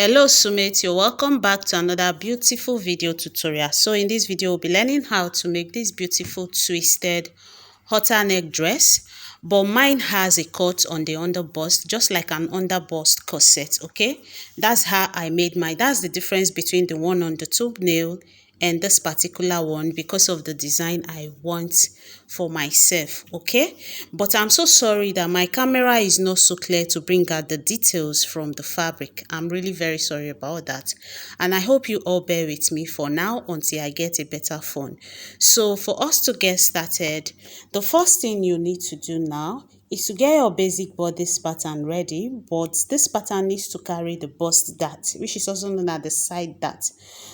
Hello Sumate, you're welcome back to another beautiful video tutorial. So in this video we'll be learning how to make this beautiful twisted halter neck dress, but mine has a cut on the underbust just like an underbust corset. Okay, that's how I made mine. That's the difference between the one on the tube nail and this particular one because of the design I want for myself. Okay, but I'm so sorry that my camera is not so clear to bring out the details from the fabric. I'm really very sorry about that, and I hope you all bear with me for now until I get a better phone. So for us to get started, the first thing you need to do now is to get your basic bodice pattern ready, but this pattern needs to carry the bust dart, which is also known as the side dart.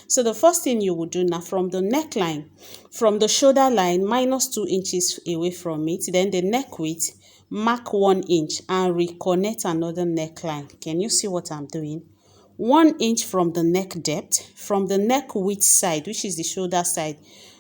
So the first thing you will do now, from the neckline, from the shoulder line minus 2 inches away from it, then the neck width, mark 1 inch and reconnect another neckline. Can you see what I'm doing? 1 inch from the neck depth, from the neck width side, which is the shoulder side,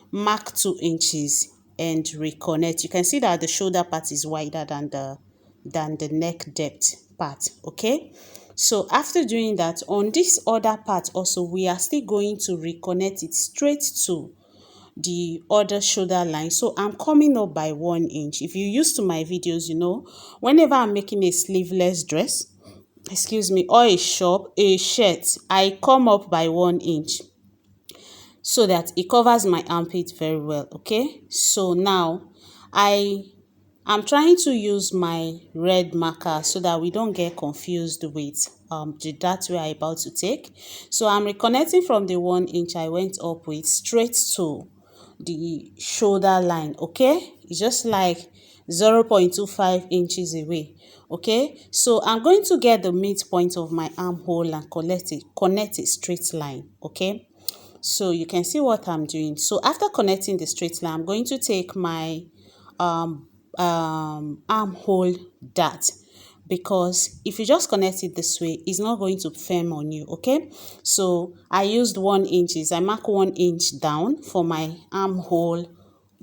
mark 2 inches and reconnect. You can see that the shoulder part is wider than the neck depth part. Okay, so after doing that, on this other part also we are still going to reconnect it straight to the other shoulder line. So I'm coming up by 1 inch. If you used to my videos, you know, whenever I'm making a sleeveless dress, or a shirt, I come up by 1 inch so that it covers my armpit very well. Okay, so now I'm trying to use my red marker so that we don't get confused with the dart we are about to take. So I'm reconnecting from the 1 inch I went up with straight to the shoulder line. Okay, it's just like 0.25 inches away. Okay, so I'm going to get the midpoint of my armhole and connect a straight line. Okay, so you can see what I'm doing. So after connecting the straight line, I'm going to take my armhole dart, because if you just connect it this way, it's not going to firm on you. Okay, so I used 1 inch. I mark 1 inch down for my armhole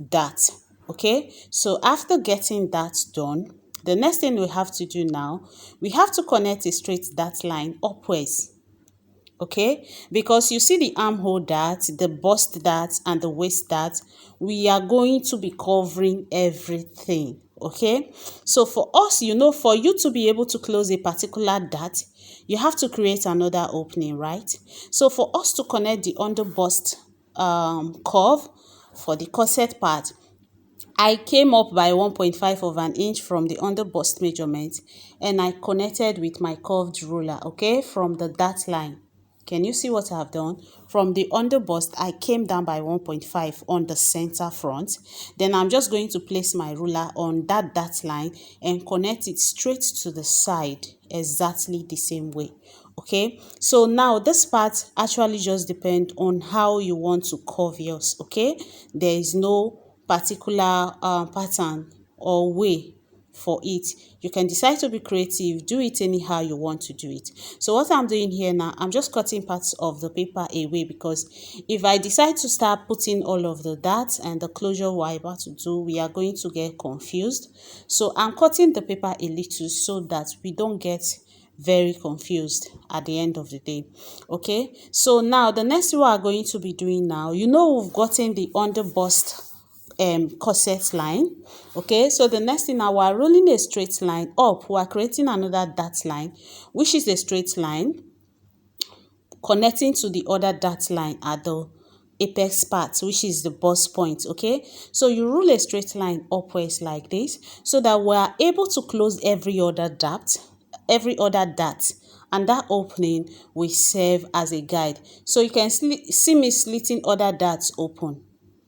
dart. Okay, so after getting that done, the next thing we have to do now, we have to connect a straight dart line upwards. Okay, because you see the armhole dart, the bust dart and the waist dart, we are going to be covering everything. Okay, so for us, you know, for you to be able to close a particular dart, you have to create another opening, right? So for us to connect the under bust curve for the corset part, I came up by 1.5 of an inch from the under bust measurement and I connected with my curved ruler, okay, from the dart line. Can you see what I have done? From the under bust, I came down by 1.5 on the center front. Then I'm just going to place my ruler on that dart line and connect it straight to the side, exactly the same way. Okay, so now this part actually just depends on how you want to curve yours. Okay, there is no particular pattern or way for it. You can decide to be creative, do it anyhow you want to do it. So what I'm doing here now, I'm just cutting parts of the paper away, because if I decide to start putting all of the darts and the closure we're about to do, we are going to get confused. So I'm cutting the paper a little so that we don't get very confused at the end of the day. Okay, so now the next thing we are going to be doing now, you know, we've gotten the under bust corset line. Okay, so the next thing now, we're rolling a straight line up. We're creating another dart line, which is a straight line connecting to the other dart line at the apex part, which is the bust point. Okay, so you roll a straight line upwards like this so that we are able to close every other dart, and that opening will serve as a guide. So you can see me slitting other darts open.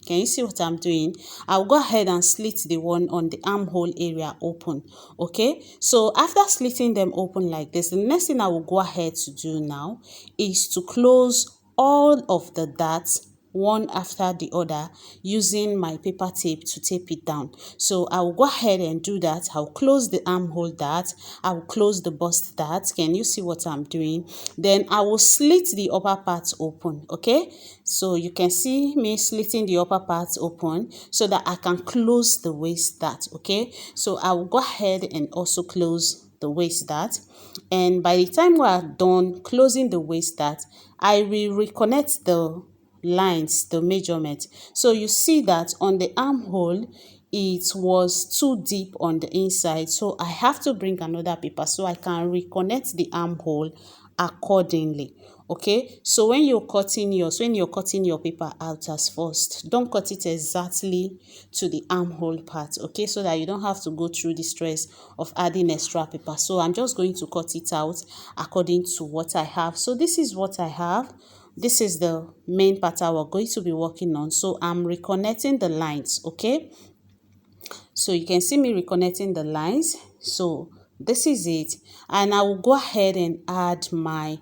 Can you see what I'm doing? I'll go ahead and slit the one on the armhole area open. Okay, so after slitting them open like this, the next thing I will go ahead to do now is to close all of the darts one after the other using my paper tape to tape it down. So I will go ahead and do that. I'll close the armhole dart, I will close the bust dart. Can you see what I'm doing? Then I will slit the upper part open. Okay, so you can see me slitting the upper part open so that I can close the waist dart. Okay, so I will go ahead and also close the waist dart. And by the time we are done closing the waist dart, I will reconnect the lines, the measurement. So you see that on the armhole it was too deep on the inside, so I have to bring another paper so I can reconnect the armhole accordingly. Okay, so when you're cutting your paper out as first, don't cut it exactly to the armhole part, okay, so that you don't have to go through the stress of adding extra paper. So I'm just going to cut it out according to what I have. So this is what I have. This is the main pattern we're going to be working on. So I'm reconnecting the lines, okay. So you can see me reconnecting the lines. So this is it, and I will go ahead and add my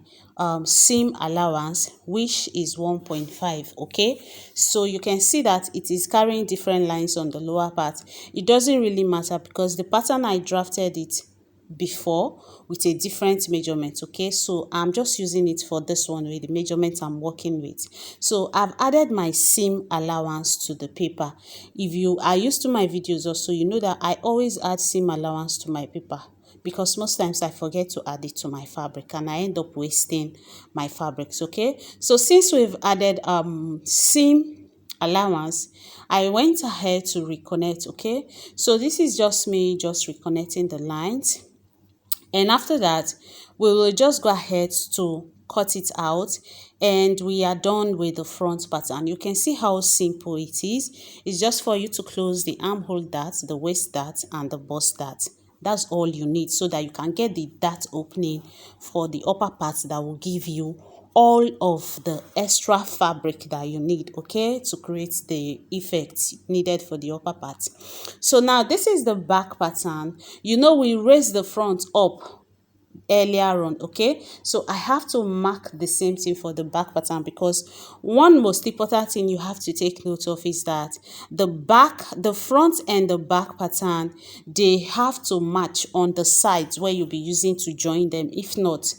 seam allowance, which is 1.5. okay, so you can see that it is carrying different lines on the lower part. It doesn't really matter because the pattern I drafted it before with a different measurement, okay, so I'm just using it for this one with the measurement I'm working with. So I've added my seam allowance to the paper. If you are used to my videos also, you know that I always add seam allowance to my paper, because most times I forget to add it to my fabric and I end up wasting my fabrics, okay. So since we've added seam allowance, I went ahead to reconnect, okay. So this is just me just reconnecting the lines, and after that we will just go ahead to cut it out, and we are done with the front pattern. You can see how simple it is. It's just for you to close the armhole dart, the waist dart, and the bust dart. That's all you need, so that you can get the dart opening for the upper part that will give you all of the extra fabric that you need, okay, to create the effect needed for the upper part. So now this is the back pattern. You know, we raise the front up earlier on, okay, so I have to mark the same thing for the back pattern, because one most important thing you have to take note of is that the front and the back pattern, they have to match on the sides where you'll be using to join them. If not,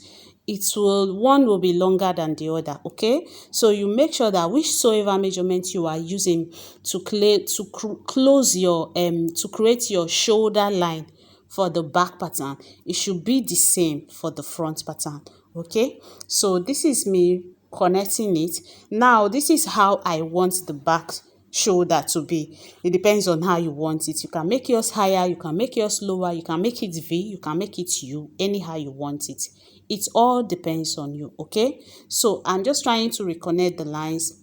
one will be longer than the other, okay. So you make sure that whichsoever measurement you are using to close your to create your shoulder line for the back pattern, it should be the same for the front pattern, okay. So this is me connecting it. Now this is how I want the back shoulder to be. It depends on how you want it. You can make yours higher, you can make yours lower, you can make it V, you can make it U, anyhow you want it. It all depends on you, okay. So I'm just trying to reconnect the lines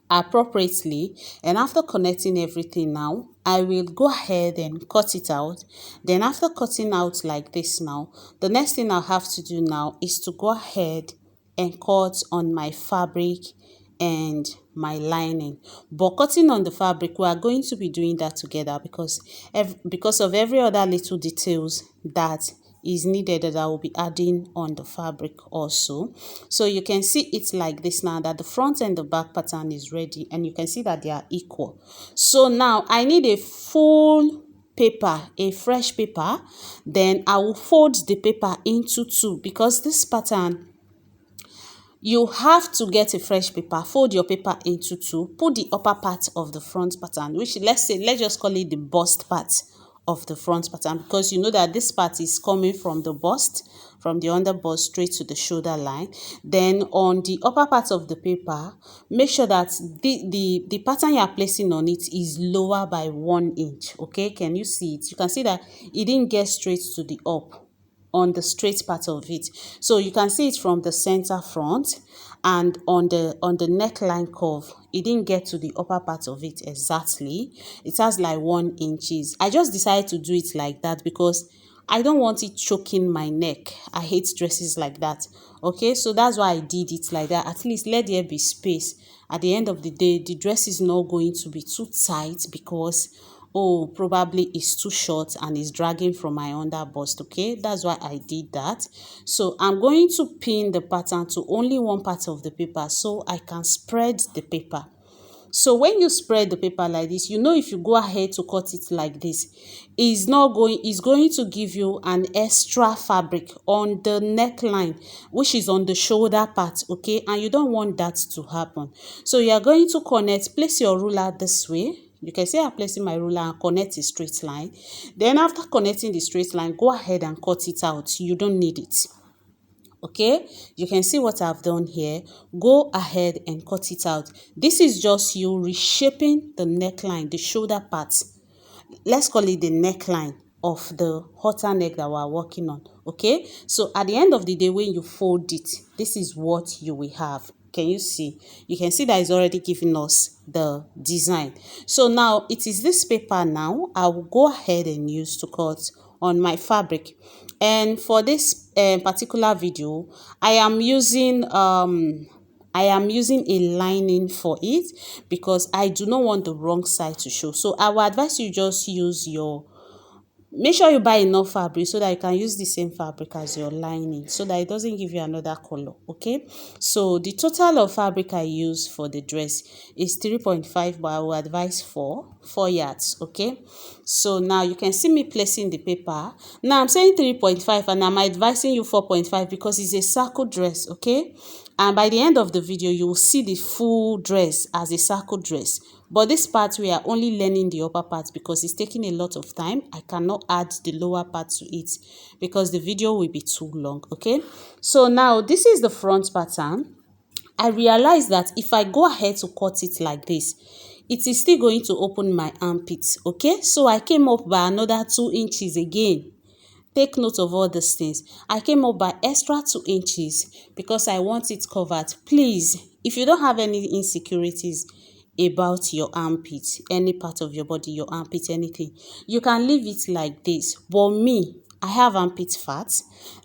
appropriately, and after connecting everything, now I will go ahead and cut it out. Then after cutting out like this, now the next thing I'll have to do now is to go ahead and cut on my fabric and my lining. But cutting on the fabric, we are going to be doing that together, because of every other little details that is needed that I will be adding on the fabric also. So you can see it's like this now, that the front and the back pattern is ready, and you can see that they are equal. So now I need a full paper, a fresh paper. Then I will fold the paper into two, because this pattern, you have to get a fresh paper, fold your paper into two, put the upper part of the front pattern, which let's just call it the bust part of the front pattern, because you know that this part is coming from the bust, from the under bust straight to the shoulder line. Then on the upper part of the paper, make sure that the pattern you are placing on it is lower by 1 inch, okay. Can you see it? You can see that it didn't get straight to the up on the straight part of it. So you can see it from the center front, and on the neckline curve, it didn't get to the upper part of it exactly. It has like 1 inches. I just decided to do it like that because I don't want it choking my neck. I hate dresses like that, okay. So that's why I did it like that. At least let there be space. At the end of the day, the dress is not going to be too tight, because oh, probably it's too short and it's dragging from my under bust, okay. That's why I did that. So I'm going to pin the pattern to only one part of the paper, so I can spread the paper. So when you spread the paper like this, you know, if you go ahead to cut it like this, it's going to give you an extra fabric on the neckline, which is on the shoulder part, okay, and you don't want that to happen. So you are going to connect, place your ruler this way, You can see I'm placing my ruler and connect a straight line. Then after connecting the straight line, go ahead and cut it out. You don't need it. Okay, you can see what I've done here. Go ahead and cut it out. This is just you reshaping the neckline, the shoulder part. Let's call it the neckline of the halter neck that we're working on. Okay, so at the end of the day, when you fold it, this is what you will have. Can you see? You can see that it's already giving us the design. So now it is this paper now I will go ahead and use to cut on my fabric. And for this particular video, I am using a lining for it because I do not want the wrong side to show. So I will advise you just use your, make sure you buy enough fabric so that you can use the same fabric as your lining so that it doesn't give you another color. Okay, so the total of fabric I use for the dress is 3.5, but I will advise 4 yards. Okay, so now you can see me placing the paper. Now I'm saying 3.5 and I'm advising you 4.5 because it's a circle dress. Okay, and by the end of the video you will see the full dress as a circle dress. But this part we are only learning the upper part because it's taking a lot of time. I cannot add the lower part to it because the video will be too long. Okay, so now this is the front pattern. I realized that if I go ahead to cut it like this, it is still going to open my armpits. Okay, so I came up by another 2 inches again. Take note of all these things. I came up by extra 2 inches because I want it covered. Please, if you don't have any insecurities about your armpit, any part of your body, your armpit, anything, you can leave it like this. But me, I have armpit fat,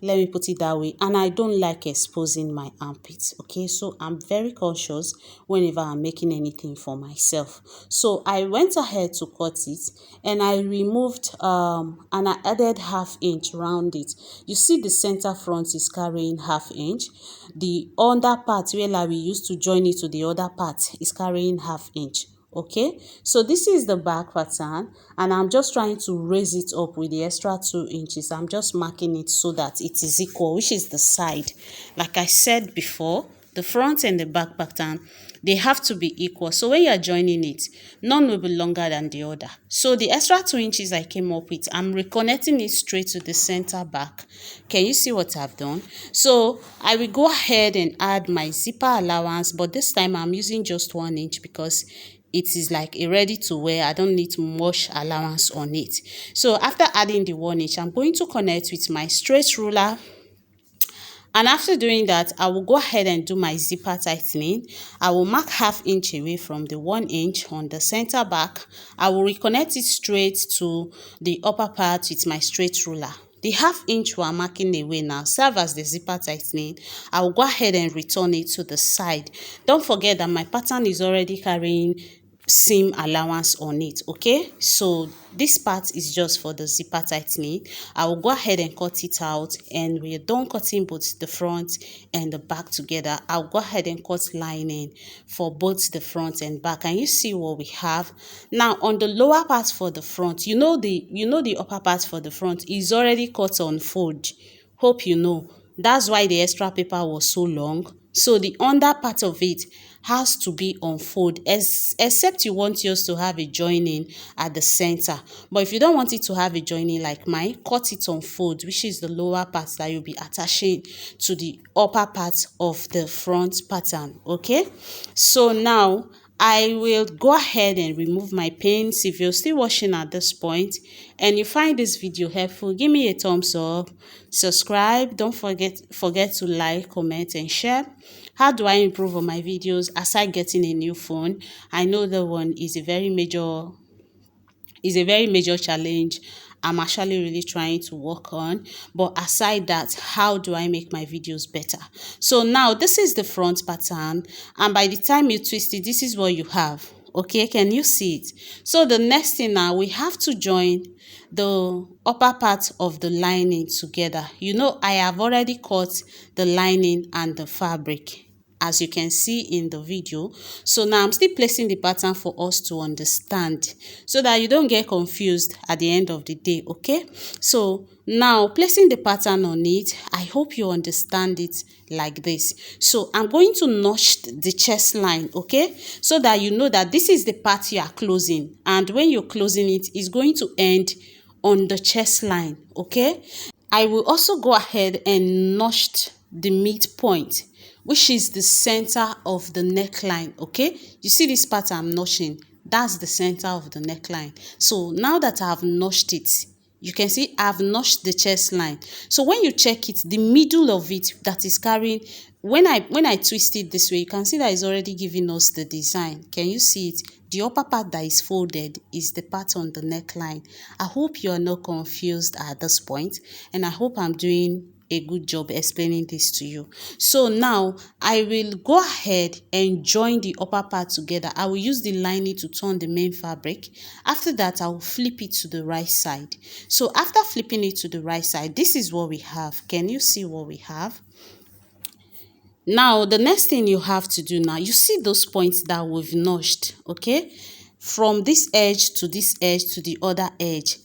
let me put it that way, and I don't like exposing my armpits. Okay, so I'm very conscious whenever I'm making anything for myself. So I went ahead to cut it and I removed and I added ½ inch round it. You see the center front is carrying ½ inch. The under part where I will use to join it to the other part is carrying ½ inch. Okay, so this is the back pattern and I'm just trying to raise it up with the extra 2 inches. I'm just marking it so that it is equal, which is the side. Like I said before, the front and the back pattern, they have to be equal. So when you are joining it, none will be longer than the other. So the extra 2 inches I came up with, I'm reconnecting it straight to the center back. Can you see what I've done? So I will go ahead and add my zipper allowance, but this time I'm using just 1 inch because it is like a ready to wear. I don't need much allowance on it. So after adding the 1 inch, I'm going to connect with my straight ruler. And after doing that, I will go ahead and do my zipper tightening. I will mark ½ inch away from the 1 inch on the center back. I will reconnect it straight to the upper part with my straight ruler. The ½ inch we are marking away now serve as the zipper tightening. I will go ahead and return it to the side. Don't forget that my pattern is already carrying seam allowance on it. Okay, so this part is just for the zipper tightening. I will go ahead and cut it out, and we're done cutting both the front and the back together. I'll go ahead and cut lining for both the front and back, and you see what we have now. On the lower part for the front, you know the upper part for the front is already cut on fold. Hope you know. That's why the extra paper was so long. So the under part of it has to be on fold, except you want yours to have a joining at the center. But if you don't want it to have a joining like mine, cut it on fold, which is the lower part that you'll be attaching to the upper part of the front pattern. Okay, so now I will go ahead and remove my pins. If you're still watching at this point and you find this video helpful, give me a thumbs up, subscribe, don't forget to like, comment and share. How do I improve on my videos aside getting a new phone? I know that one is a very major challenge I'm actually really trying to work on. But aside that, how do I make my videos better? So now this is the front pattern, and by the time you twist it, this is what you have. Okay, can you see it? So the next thing now, we have to join the upper part of the lining together. You know, I have already cut the lining and the fabric. as you can see in the video. So now I'm still placing the pattern for us to understand so that you don't get confused at the end of the day, okay? So now placing the pattern on it, I hope you understand it like this. So I'm going to notch the chest line, okay, so that you know that this is the part you are closing, and when you're closing it, it's going to end on the chest line, okay? I will also go ahead and notch the midpoint, which is the center of the neckline, okay? You see this part I'm notching, that's the center of the neckline. So now that I've notched it, you can see I've notched the chest line. So when you check it, the middle of it that is carrying, when I twist it this way, you can see that it's already giving us the design. Can you see it? The upper part that is folded is the part on the neckline. I hope you are not confused at this point, and I hope I'm doing a good job explaining this to you. So now I will go ahead and join the upper part together. I will use the lining to turn the main fabric. After that, I will flip it to the right side. So after flipping it to the right side, this is what we have. Can you see what we have? Now, the next thing you have to do now, you see those points that we've notched, okay? From this edge to the other edge.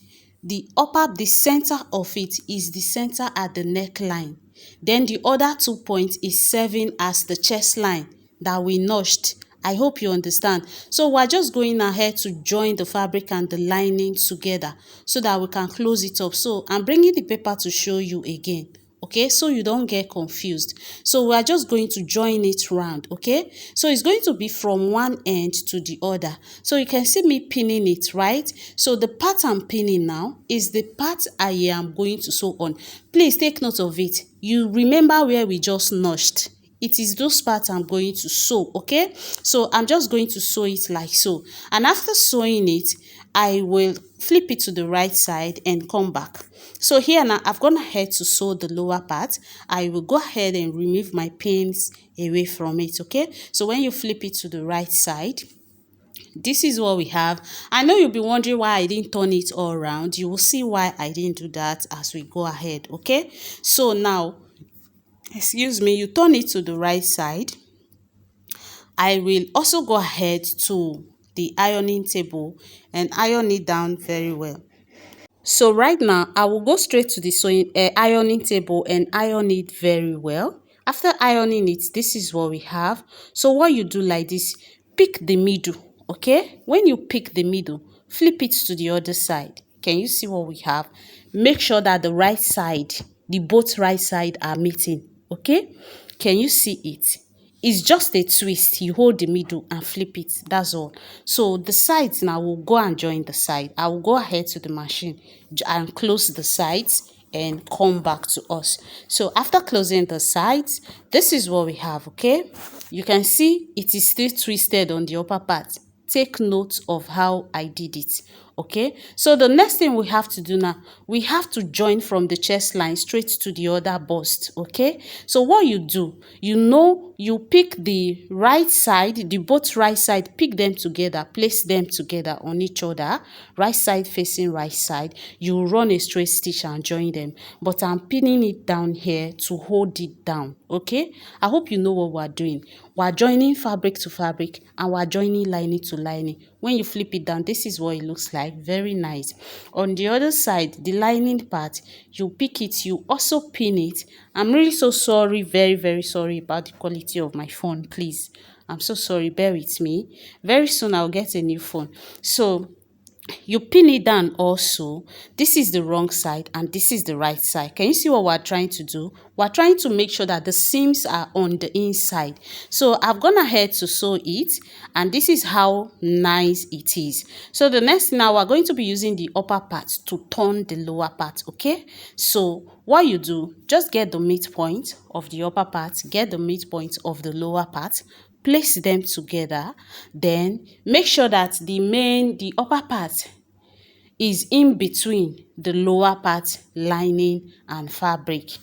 The center of it is the center at the neckline. Then the other 2 points is serving as the chest line that we notched. I hope you understand. So we're just going ahead to join the fabric and the lining together so that we can close it up. So I'm bringing the paper to show you again, okay, so you don't get confused. So we are just going to join it round, okay? So it's going to be from one end to the other. So you can see me pinning it, right? So the part I'm pinning now is the part I am going to sew on. Please take note of it. You remember where we just notched. It is those parts I'm going to sew, okay? So I'm just going to sew it like so. And after sewing it, I will flip it to the right side and come back. So here now, I've gone ahead to sew the lower part. I will go ahead and remove my pins away from it, okay? So when you flip it to the right side, this is what we have. I know you'll be wondering why I didn't turn it all around. You will see why I didn't do that as we go ahead, okay? So now, excuse me, you turn it to the right side. I will also go ahead to the ironing table and iron it down very well. So right now, I will go straight to the ironing table and iron it very well. After ironing it, this is what we have. So what you do like this, pick the middle, okay? When you pick the middle, flip it to the other side. Can you see what we have? Make sure that the right side, the both right side are meeting, okay? Can you see it? It's just a twist. You hold the middle and flip it. That's all. So the sides now will go and join the side. I will go ahead to the machine and close the sides and come back to us. So after closing the sides, this is what we have, okay? You can see it is still twisted on the upper part. Take note of how I did it, okay? So the next thing we have to do now, we have to join from the chest line straight to the other bust, okay? So what you do, you pick the right side, the both right side, pick them together, place them together on each other, right side facing right side. You run a straight stitch and join them, but I'm pinning it down here to hold it down, okay? I hope you know what we're doing. We're joining fabric to fabric and we're joining lining to lining. When you flip it down, this is what it looks like. Very nice. On the other side, the lining part, you pick it, you also pin it. I'm really so sorry, very, very sorry about the quality of my phone, please. I'm so sorry, bear with me. Very soon I'll get a new phone. So you pin it down also. This is the wrong side and this is the right side. Can you see what we're trying to do? We're trying to make sure that the seams are on the inside. So I've gone ahead to sew it, and this is how nice it is. So the next thing now, we're going to be using the upper part to turn the lower part, okay? So what you do, just get the midpoint of the upper part, get the midpoint of the lower part, place them together, then make sure that the upper part is in between the lower part lining and fabric.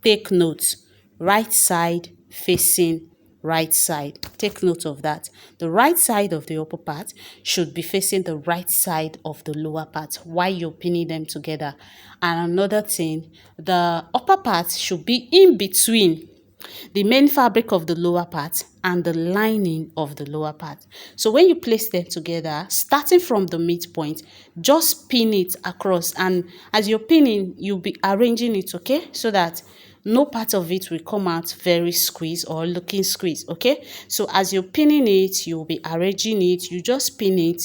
Take note, right side facing right side. Take note of that. The right side of the upper part should be facing the right side of the lower part while you're pinning them together. And another thing, the upper part should be in between the main fabric of the lower part and the lining of the lower part. So when you place them together, starting from the midpoint, just pin it across, and as you're pinning, you'll be arranging it, okay, so that no part of it will come out very squeezed or looking squeezed, okay. So as you're pinning it, you'll be arranging it. You just pin it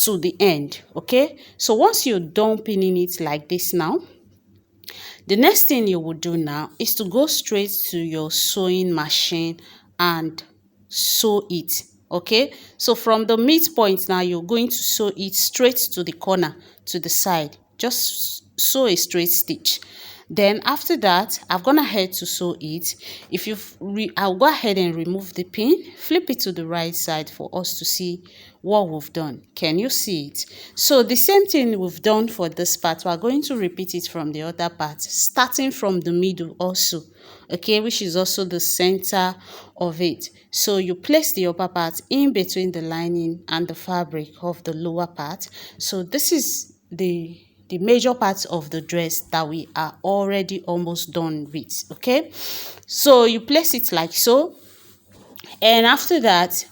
to the end, okay. So once you're done pinning it like this now, the next thing you will do now is to go straight to your sewing machine and sew it, okay. So from the midpoint now, you're going to sew it straight to the corner, to the side. Just sew a straight stitch. Then after that, I've gone ahead to sew it. If I'll go ahead and remove the pin, flip it to the right side for us to see what we've done. Can you see it? So the same thing we've done for this part, we're going to repeat it from the other part, starting from the middle also, okay, which is also the center of it. So you place the upper part in between the lining and the fabric of the lower part. So this is the major parts of the dress that we are already almost done with, okay. So you place it like so, and after that,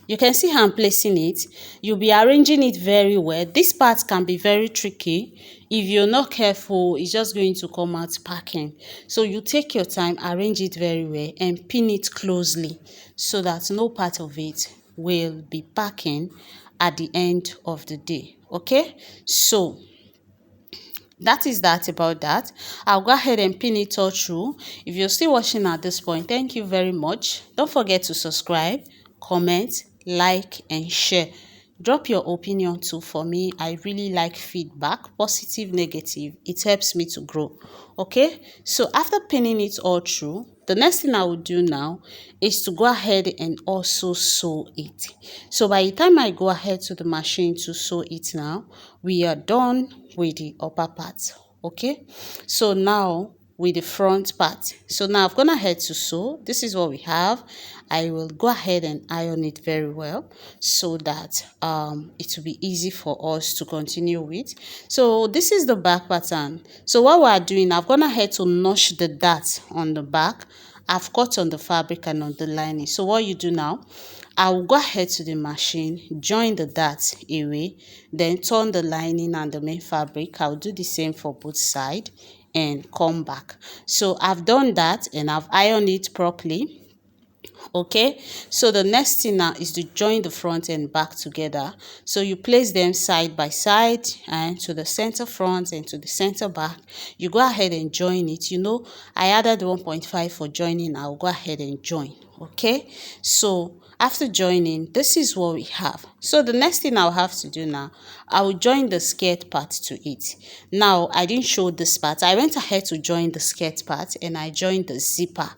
you can see how I'm placing it. You'll be arranging it very well. This part can be very tricky. If you're not careful, it's just going to come out packing. So you take your time, arrange it very well, and pin it closely so that no part of it will be packing at the end of the day, okay. So that is that about that. I'll go ahead and pin it all through. If you're still watching at this point, thank you very much. Don't forget to subscribe, comment, like, and share. Drop your opinion too for me. I really like feedback, positive, negative. It helps me to grow, okay. So after pinning it all through, the next thing I will do now is to go ahead and also sew it. So by the time I go ahead to the machine to sew it now, we are done with the upper part, okay. So now with the front part. So now I've gone ahead to sew. This is what we have. I will go ahead and iron it very well so that it will be easy for us to continue with. So this is the back pattern. So what we are doing, I've gone ahead to notch the dart on the back. I've cut on the fabric and on the lining. So what you do now, I will go ahead to the machine, join the darts away, then turn the lining and the main fabric. I'll do the same for both sides and come back. So I've done that and I've ironed it properly, okay. So the next thing now is to join the front and back together. So you place them side by side and to the center front and to the center back. You go ahead and join it. You know, I added 1.5 for joining. I'll go ahead and join, okay. So after joining, this is what we have. So the next thing I'll have to do now, I will join the skirt part to it. Now I didn't show this part. I went ahead to join the skirt part and I joined the zipper.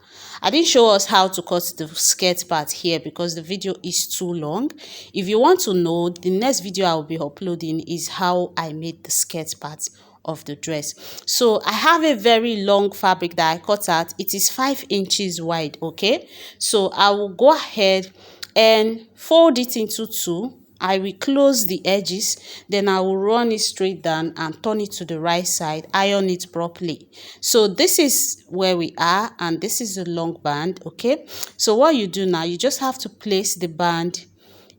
I didn't show us how to cut the skirt part here because the video is too long. If you want to know, the next video I will be uploading is how I made the skirt part of the dress. So I have a very long fabric that I cut out. It is 5 inches wide, okay. So I will go ahead and fold it into two. I will close the edges, then I will run it straight down and turn it to the right side, iron it properly. So this is where we are, and this is the long band, okay. So what you do now, you just have to place the band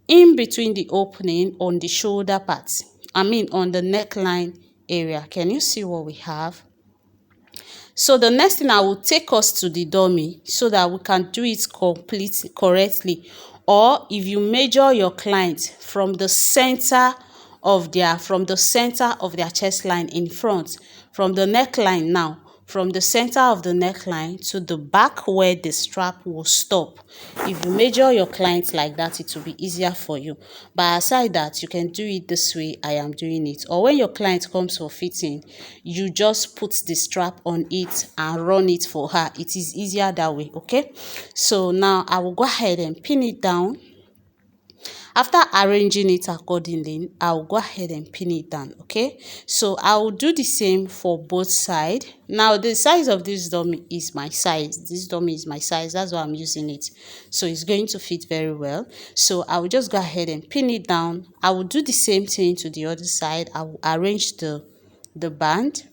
in between the opening on the shoulder part, on the neckline area. Can you see what we have? So the next thing, I will take us to the dummy so that we can do it correctly. Or if you measure your client from the center of their chest line in front, from the neckline now, from the center of the neckline to the back where the strap will stop. If you measure your client like that, it will be easier for you. But aside that, you can do it this way I am doing it. Or when your client comes for fitting, you just put the strap on it and run it for her. It is easier that way, okay. So now I will go ahead and pin it down. After arranging it accordingly, I'll go ahead and pin it down, okay. So I will do the same for both sides. Now the size of this dummy is my size. This dummy is my size. That's why I'm using it. So it's going to fit very well. So I will just go ahead and pin it down. I will do the same thing to the other side. I will arrange the band.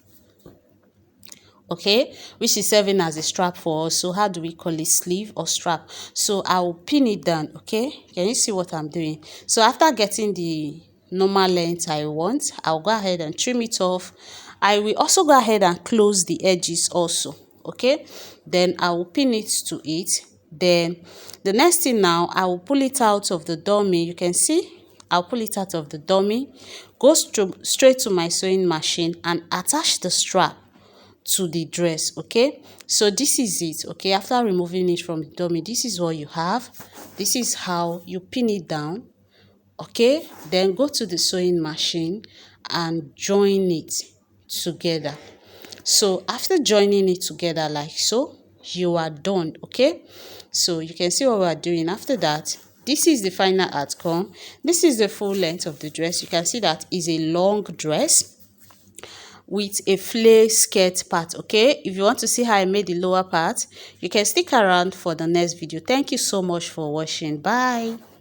okay, which is serving as a strap for us. So how do we call it? Sleeve or strap. So I will pin it down. Okay, can you see what I'm doing? So after getting the normal length I want, I'll go ahead and trim it off. I will also go ahead and close the edges also. Okay, then I will pin it to it. Then the next thing, now I will pull it out of the dummy. You can see I'll pull it out of the dummy, go straight to my sewing machine and attach the strap to the dress. Okay, so this is it. Okay, after removing it from the dummy, this is what you have. This is how you pin it down. Okay, then go to the sewing machine and join it together. So after joining it together like so, you are done. Okay, so you can see what we are doing. After that, this is the final outcome. This is the full length of the dress. You can see that is a long dress with a flare skirt part. Okay, if you want to see how I made the lower part, you can stick around for the next video. Thank you so much for watching. Bye.